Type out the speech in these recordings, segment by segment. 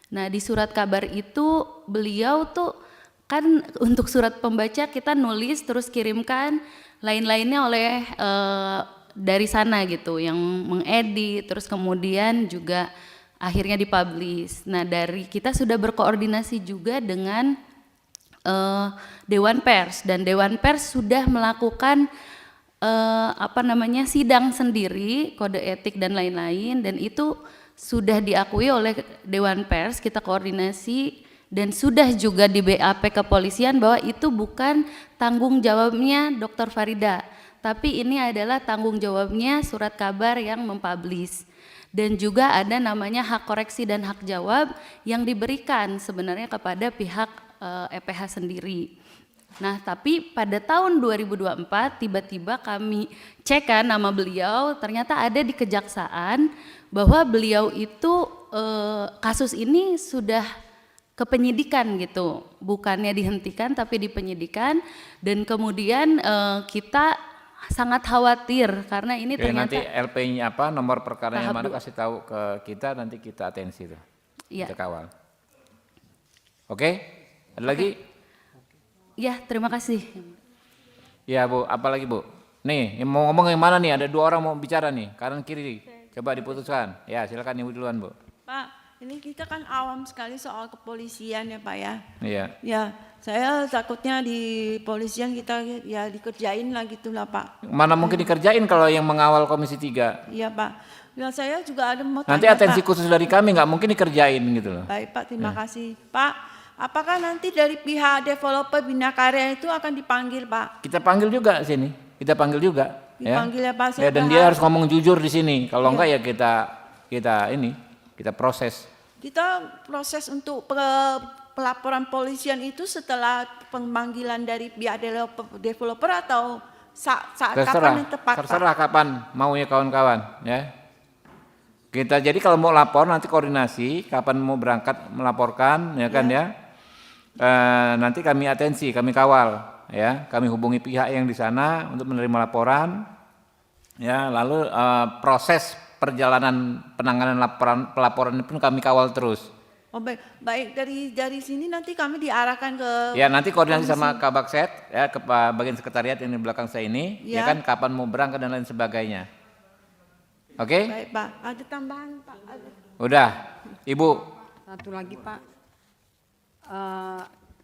Nah, di surat kabar itu beliau tuh kan untuk surat pembaca kita nulis terus kirimkan, lain-lainnya oleh dari sana gitu yang mengedit, terus kemudian juga akhirnya dipublish. Nah, dari kita sudah berkoordinasi juga dengan Dewan Pers, dan Dewan Pers sudah melakukan sidang sendiri, kode etik dan lain-lain, dan itu sudah diakui oleh Dewan Pers. Kita koordinasi dan sudah juga di BAP kepolisian bahwa itu bukan tanggung jawabnya Dr. Farida, tapi ini adalah tanggung jawabnya surat kabar yang mempublish. Dan juga ada namanya hak koreksi dan hak jawab yang diberikan sebenarnya kepada pihak EPH sendiri. Nah, tapi pada tahun 2024 tiba-tiba kami cek kan nama beliau, ternyata ada di kejaksaan bahwa beliau itu kasus ini sudah ke penyidikan gitu, bukannya dihentikan tapi di penyidikan, dan kemudian kita sangat khawatir karena ini Oke, ternyata nanti LP-nya apa, nomor perkara yang mana tahap kasih tahu ke kita, nanti kita atensi tuh, ya. kita kawal. Oke, ada lagi? Ya, terima kasih. Ya Bu, apa lagi Bu? Nih, mau ngomong yang mana nih? Ada 2 orang mau bicara nih, kanan kiri. Coba diputuskan. Ya, silakan Ibu duluan Bu. Pak, ini kita kan awam sekali soal kepolisian ya Pak ya. Iya. Ya, saya takutnya di polisian kita ya dikerjain lah gitulah Pak. Mana mungkin dikerjain kalau yang mengawal Komisi 3? Iya Pak. Ya saya juga ada mau Nanti tanya atensi Pak. khusus dari kami nggak mungkin dikerjain gitu loh. Baik Pak, terima kasih. Pak, apakah nanti dari pihak developer Bina Karya itu akan dipanggil Pak? Kita panggil juga sini, kita panggil juga. Dipanggil ya Pak. Ya, dan dia harus ngomong jujur di sini. Kalau enggak ya kita proses. Kita proses untuk pelaporan polisian itu setelah pemanggilan dari pihak developer atau saat kapan yang tepat terserah Pak? kapan maunya kawan-kawan ya. Kita jadi kalau mau lapor nanti koordinasi kapan mau berangkat melaporkan ya kan ya. Nanti kami atensi, kami kawal ya, kami hubungi pihak yang di sana untuk menerima laporan ya, lalu proses perjalanan penanganan pelaporan pun kami kawal terus. Oh baik dari sini nanti kami diarahkan ke ya, nanti koordinasi sama Kabakset ya, ke bagian sekretariat yang di belakang saya ini ya kan, kapan mau berangkat dan lain sebagainya. Oke? Baik Pak, ada tambahan Pak? Udah, Ibu. Satu lagi Pak,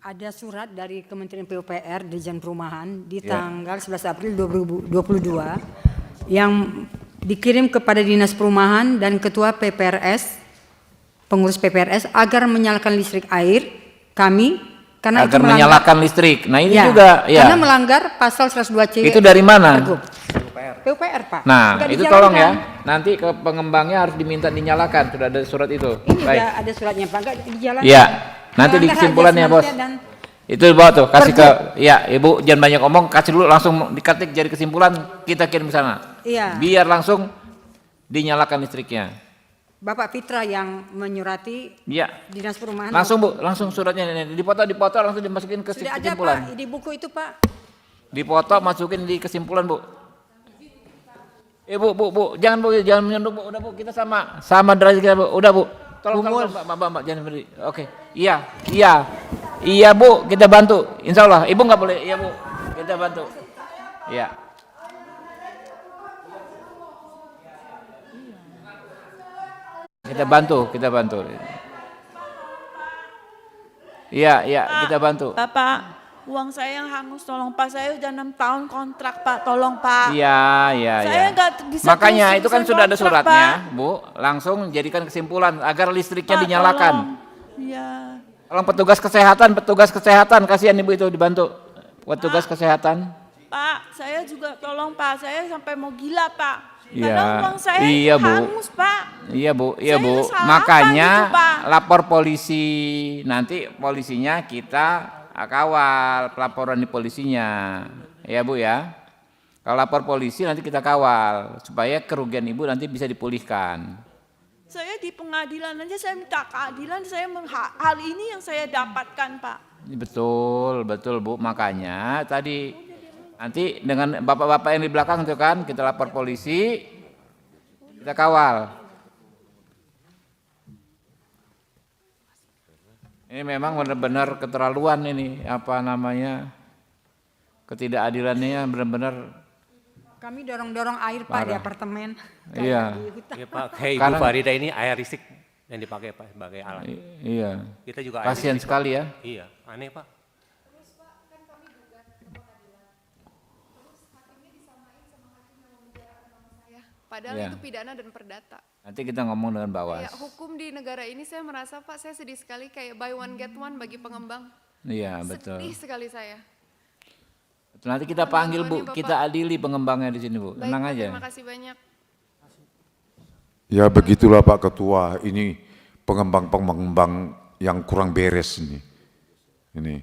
ada surat dari Kementerian PUPR Dirjen Perumahan di tanggal 11 April 2022 yang dikirim kepada Dinas Perumahan dan Ketua PPRS, pengurus PPRS agar menyalakan listrik air kami karena agar itu menyalakan listrik. Nah ini ya, juga ya. karena melanggar pasal 102C. Itu dari mana? PUPR Pak. Nah Nggak itu dijalankan. tolong ya. Nanti ke pengembangnya harus diminta dinyalakan. Sudah ada surat itu. Ini baik. udah ada suratnya Pak, nggak dijalankan. Iya. Nanti di Melanggar kesimpulannya hak Bos. asasi manusia dan Itu bawa tuh, kasih ke, ya Ibu jangan banyak omong, kasih dulu langsung diketik jadi kesimpulan, kita kirim ke sana. Iya. Biar langsung dinyalakan listriknya. Bapak Fitra yang menyurati Iya. Dinas Perumahan. Langsung Bu, langsung suratnya ini dipoto langsung dimasukin ke Sudah ada kesimpulan. Pak, di buku itu Pak. Dipoto masukin di kesimpulan Bu. Bu, jangan menyunduk Bu, udah Bu, kita sama derajat kita Bu, udah Bu. Tolong Mbak, jangan berdiri. Oke. Iya Bu, kita bantu. Insya Allah, Ibu nggak boleh. Iya Bu, kita bantu. Iya. Kita bantu. Iya, kita bantu. Bapak, uang saya yang hangus tolong Pak, saya udah 6 tahun kontrak Pak, tolong Pak. Iya. Saya nggak bisa Makanya terusin itu kan saya sudah ada kontrak, suratnya, Pak. Bu. Langsung jadikan kesimpulan agar listriknya Pak, dinyalakan. tolong. Iya. Tolong petugas kesehatan, kasihan Ibu itu dibantu. Petugas kesehatan. Pak, saya juga tolong Pak, saya sampai mau gila Pak. Iya. Karena uang saya Iya, Bu. hangus Pak. Iya Bu. Saya ini salah apa Makanya gitu, Pak? lapor polisi, nanti polisinya kita kawal pelaporan di polisinya. Ya Bu ya. Kalau lapor polisi nanti kita kawal supaya kerugian Ibu nanti bisa dipulihkan. Saya di pengadilan aja saya minta keadilan, hal ini yang saya dapatkan Pak. Betul Bu. Makanya tadi nanti dengan bapak-bapak yang di belakang itu kan kita lapor polisi, kita kawal. Ini memang benar-benar keterlaluan ini, apa namanya, ketidakadilannya benar-benar. Kami dorong-dorong air Pak di apartemen. Iya. Ya, Pak, kayak Ibu Sekarang- Farida ini air listrik yang dipakai Pak sebagai alat. Iya. Kita juga air Kasihan listrik, Pak. sekali ya. Iya, aneh Pak. Padahal Ya. itu pidana dan perdata. Nanti kita ngomong dengan Bawas. Kayak hukum di negara ini saya merasa Pak, saya sedih sekali kayak buy one get one bagi pengembang. Iya, betul. Sedih sekali saya. Nanti kita panggil Bu, Bapak. kita adili pengembangnya di sini Bu. Baik, Tenang Pak, aja. terima kasih banyak. Ya begitulah Pak Ketua, ini pengembang-pengembang yang kurang beres ini. Ini.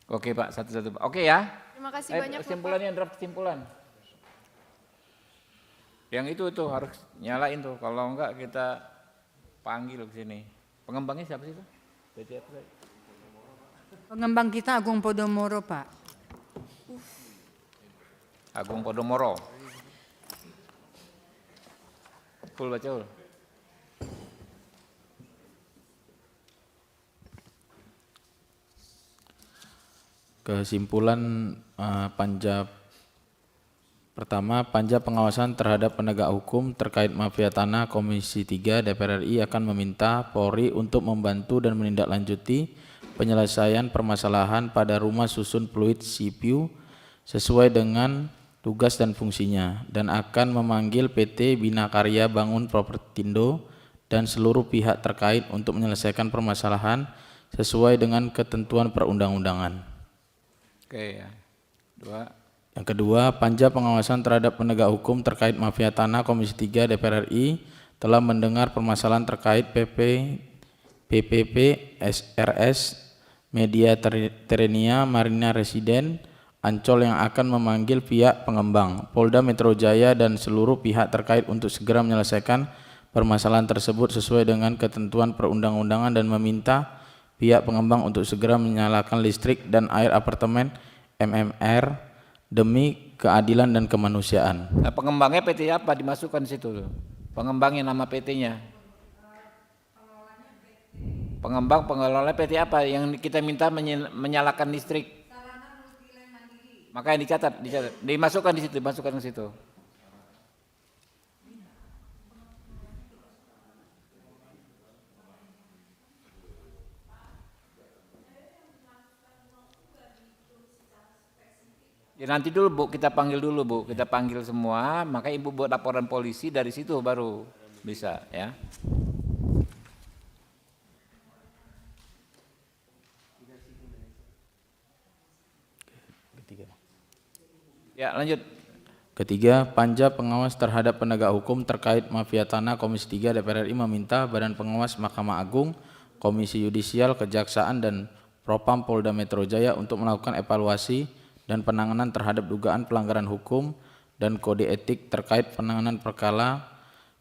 Oke Pak, satu-satu. Oke ya. Terima kasih Ayo, banyak Bapak. kesimpulannya, draft kesimpulan. Yang itu harus nyalain tuh. Kalau enggak kita panggil ke sini. Pengembangnya siapa sih itu? PT apa tadi? Pengembang kita Agung Podomoro Pak. Agung Podomoro. Full baca ul. Kesimpulan panja pertama, panja pengawasan terhadap penegak hukum terkait mafia tanah Komisi 3 DPR RI akan meminta Polri untuk membantu dan menindaklanjuti penyelesaian permasalahan pada rumah susun fluid CPU sesuai dengan tugas dan fungsinya, dan akan memanggil PT Bina Karya Bangun Propertindo dan seluruh pihak terkait untuk menyelesaikan permasalahan sesuai dengan ketentuan perundang-undangan. Oke ya. Dua. Yang kedua, panja pengawasan terhadap penegak hukum terkait mafia tanah Komisi 3 DPR RI telah mendengar permasalahan terkait PPP SRS Media Terenia Marina Residen Ancol yang akan memanggil pihak pengembang, Polda Metro Jaya dan seluruh pihak terkait untuk segera menyelesaikan permasalahan tersebut sesuai dengan ketentuan perundang-undangan dan meminta pihak pengembang untuk segera menyalakan listrik dan air apartemen MMR demi keadilan dan kemanusiaan. Nah, pengembangnya PT apa dimasukkan situ tuh? Pengembangnya nama PT-nya. Pengembang pengelola PT apa yang kita minta menyalakan listrik? Makanya dicatat, dimasukkan di situ, dimasukkan ke situ. Ya nanti dulu Bu, kita panggil dulu Bu, kita panggil semua, maka Ibu buat laporan polisi dari situ baru bisa ya. Ya lanjut. Ketiga, panja pengawas terhadap penegak hukum terkait mafia tanah Komisi 3 DPR RI meminta Badan Pengawas Mahkamah Agung, Komisi Yudisial, Kejaksaan dan Propam Polda Metro Jaya untuk melakukan evaluasi dan penanganan terhadap dugaan pelanggaran hukum dan kode etik terkait penanganan perkara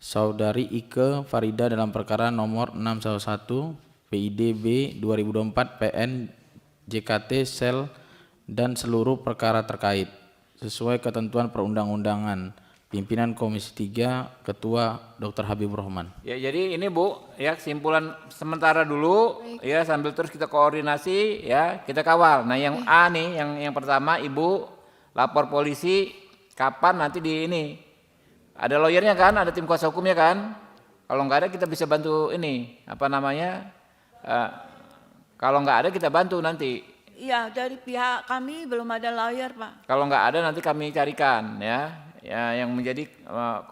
Saudari Ike Farida dalam perkara nomor 611 PIDB 2024 PN JKT Sel dan seluruh perkara terkait sesuai ketentuan perundang-undangan. Pimpinan Komisi 3 Ketua Dr. Habibur Rahman. Ya jadi ini Bu, ya kesimpulan sementara dulu. Baik. Ya sambil terus kita koordinasi ya, kita kawal. Nah yang A nih, yang pertama Ibu lapor polisi kapan nanti di ini. Ada lawyernya kan, ada tim kuasa hukumnya kan. Kalau nggak ada kita bisa bantu ini, apa namanya, kalau nggak ada kita bantu nanti. Iya, dari pihak kami belum ada lawyer, Pak. Kalau nggak ada nanti kami carikan ya yang menjadi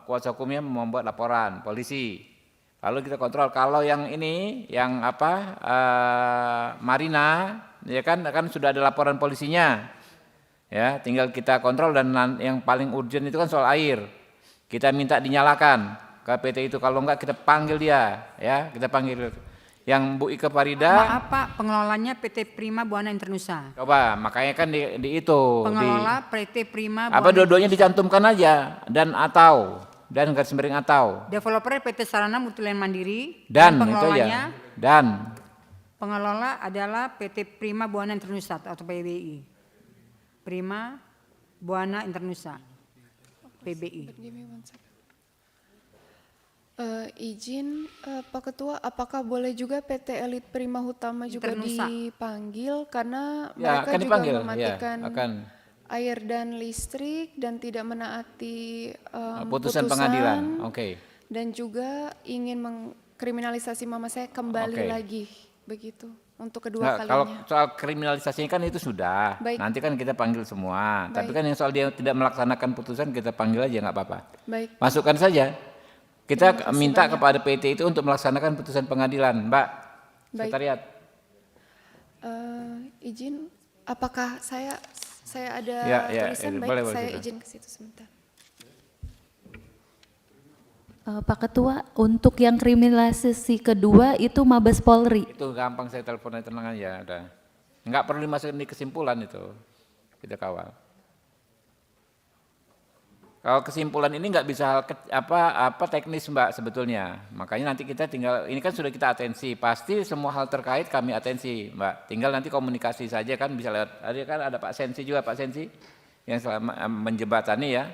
kuasa hukumnya membuat laporan polisi. Lalu kita kontrol. Kalau yang ini, yang apa Marina, ya kan sudah ada laporan polisinya. Ya, tinggal kita kontrol dan yang paling urgent itu kan soal air. Kita minta dinyalakan ke PT itu. Kalau enggak kita panggil dia, ya kita panggil. Yang Bu Ike Farida. Maaf Pak, pengelolanya PT Prima Buana Internusa. Coba, makanya kan di itu. Pengelola PT Prima Buana. Apa dua-duanya dicantumkan aja dan garis miring atau. Developer PT Sarana Multiland Mandiri. Dan itu pengelolanya. ya. Dan. Pengelola adalah PT Prima Buana Internusa atau PBI. Prima Buana Internusa. PBI. Izin Pak Ketua, apakah boleh juga PT Elit Prima Hutama juga Internusa. dipanggil karena Ya, mereka akan juga dipanggil, ya, mematikan akan. air dan listrik dan tidak menaati Putusan pengadilan. Oke. dan juga ingin mengkriminalisasi mama saya kembali Oke. lagi begitu untuk kedua Nah, kalinya. kalau soal kriminalisasinya kan itu sudah, Baik. nanti kan kita panggil semua. Tapi Baik. kan yang soal dia tidak melaksanakan putusan kita panggil aja nggak apa-apa. Baik, Masukkan saja. Kita Terima kasih minta banyak. kepada PT itu untuk melaksanakan putusan pengadilan, Mbak. Baik. Sekretariat. Izin, apakah saya ada Ya, tulisan? Baik, boleh, saya silakan. izin ke situ sebentar. Pak Ketua, untuk yang kriminalisasi kedua itu Mabes Polri. Itu gampang, saya telepon aja, tenang aja, udah. Nggak perlu dimasukin di kesimpulan itu. Kita kawal. Kalau kesimpulan ini nggak bisa hal apa teknis, Mbak, sebetulnya. Makanya nanti kita tinggal, ini kan sudah kita atensi, pasti semua hal terkait kami atensi, Mbak. Tinggal nanti komunikasi saja kan bisa lewat, ada Pak Sensi juga, Pak Sensi yang selama menjembatani ya.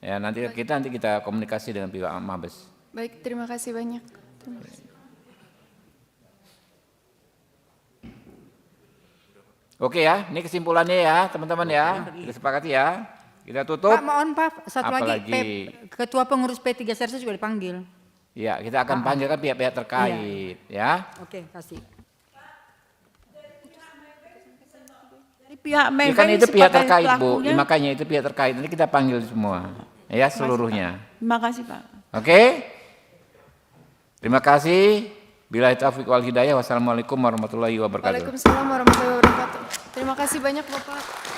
Ya nanti kita komunikasi dengan pihak Mabes. Baik, terima kasih banyak. Terima kasih. Oke ya, ini kesimpulannya ya teman-teman ya, kita sepakati ya. Kita tutup. Pak, mohon Pak, satu Apalagi- lagi, Ketua Pengurus P3 Serse juga dipanggil. Ya, kita akan panggil kan pihak-pihak terkait ya. Oke, kasih. Dari pihak Ya Maybank kan itu pihak sebagai terkait, Bu. pelakunya. Makanya itu pihak terkait. Nanti kita panggil semua. Ya, seluruhnya. Terima kasih Pak. Oke? Terima kasih. Billahi taufiq wal hidayah. Wassalamualaikum warahmatullahi wabarakatuh. Waalaikumsalam warahmatullahi wabarakatuh. Terima kasih banyak Bapak.